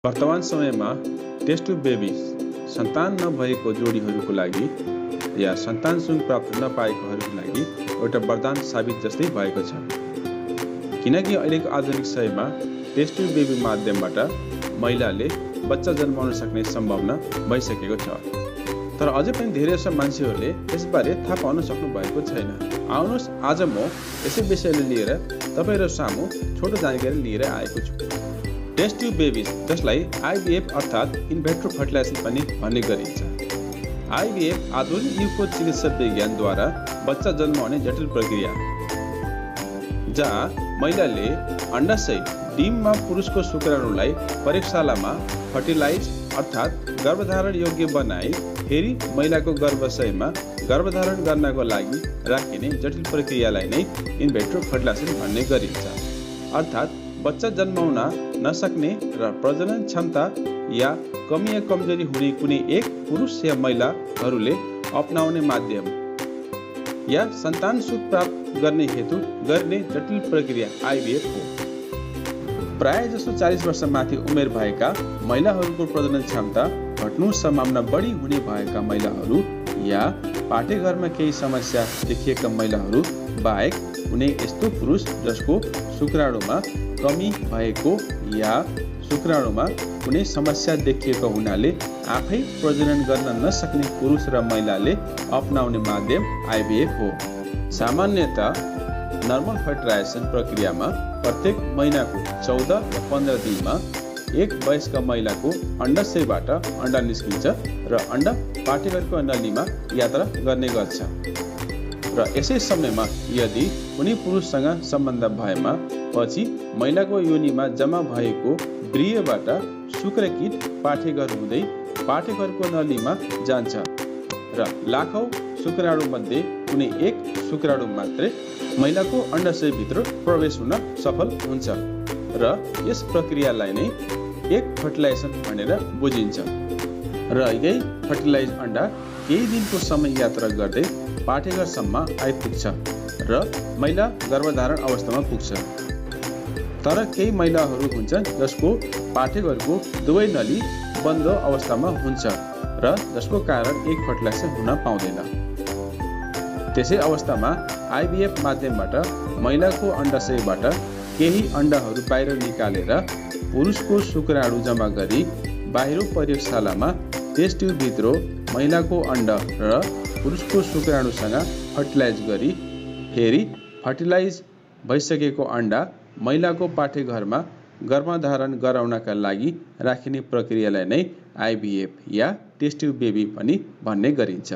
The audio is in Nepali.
वर्तमान समयमा टेस्ट ट्युब बेबी सन्तान नभएको जोडीहरूको लागि या सन्तान सुङ प्राप्त नपाएकोहरूको लागि एउटा वरदान साबित जस्तै भएको छ। किनकि अहिलेको आधुनिक समयमा टेस्ट ट्युब बेबी माध्यमबाट महिलाले बच्चा जन्माउन सक्ने सम्भावना भइसकेको छ। तर अझै पनि धेरै जसो मान्छेहरूले यसबारे थाहा पाउन सक्नु भएको छैन। आउनुहोस् आज म यसै विषयलाई लिएर तपाईहरु सामु छोटो जानकारी लिएर आएको छु। टेस्ट ट्युब बेबिज जसलाई आईवीएफ अर्थात् इनभिट्रो फर्टिलाइजेसन पनि भन्ने गरिन्छ। आईवीएफ आधुनिक युगको चिकित्सा विज्ञानद्वारा बच्चा जन्माउने जटिल प्रक्रिया जहाँ महिलाले अंडाशय डिममा पुरुषको शुक्राणुलाई प्रयोगशालामा फर्टिलाइज अर्थात् गर्भधारण योग्य बनाई फेरि महिलाको गर्भाशयमा गर्भधारण गर्नको लागि राखिने जटिल प्रक्रियालाई नै इनभिट्रो फर्टिलाइजेसन भन्ने गरिन्छ। अर्थात् बच्चा जन्माउन नसक्ने र प्रजनन क्षमता या कमी या कमजोरी हुने कुनै एक पुरुष या महिलाहरूले अपनाउने माध्यम या सन्तान सुख प्राप्त गर्ने हेतु गर्ने जटिल प्रक्रिया आईवीएफ हो। प्राय जसो 40 वर्ष माथि उमेर भएका महिलाहरूको प्रजनन क्षमता घट्नु सम्भावना बढी हुने भएका महिलाहरू या पाठेघरमा केही समस्या देखिएका महिलाहरू बाहेक कुनै यस्तो पुरुष जसको शुक्राणुमा कमी भएको या शुक्राणुमा कुनै समस्या देखिएको हुनाले आफै प्रजनन गर्न नसक्ने पुरुष र महिलाले अपनाउने माध्यम आईवीएफ हो। सामान्यतः नर्मल फर्टिलाइजेसन प्रक्रियामा प्रत्येक महिनाको 14 र 15 दिनमा एक वयस्क महिलाको अंडाशयबाट अंडा निस्किन्छ र अंडा पाठेघरको नलीमा यात्रा गर्ने गर्छ र यसै समयमा यदि कुनै पुरुषसँग सम्बन्ध भएमा पछि महिलाको योनिमा जम्मा भएको व्रियबाट शुक्रकीट पाठेघर हुँदै पाठेघरको नलीमा जान्छ र लाखौं शुक्राणु मध्ये कुनै एक शुक्राणु मात्रै महिलाको अंडाशयभित्र प्रवेश हुन सफल हुन्छ र यस प्रक्रियालाई नै एक फर्टिलाइजेसन भनेर बुझिन्छ र यही फर्टिलाइज अंडा केही दिनको समय यात्रा गर्दै पाठेघरसम्म आइपुग्छ र महिला गर्भधारण अवस्थामा पुग्छ। तर केही महिलाहरू हुन्छन् जसको पाठेघरको दुवै नली बन्द अवस्थामा हुन्छ र जसको कारण एक फर्टिलाइजेसन हुन पाउँदैन। त्यसै अवस्थामा आईवीएफ माध्यमबाट महिलाको अंडाशयबाट केही अंडाहरू बाहिर निकालेर पुरुषको शुक्राणु जम्मा गरी बाहिर प्रयोगशालामा टेस्ट ट्युब भित्र महिलाको अंडा र पुरुषको शुक्राणुसँग फर्टिलाइज गरी फेरि फर्टिलाइज भइसकेको अंडा महिलाको पाठेघरमा गर्भधारण गराउनका लागि राखिने प्रक्रियालाई नै आईवीएफ या टेस्ट ट्युब बेबी पनि भन्ने गरिन्छ।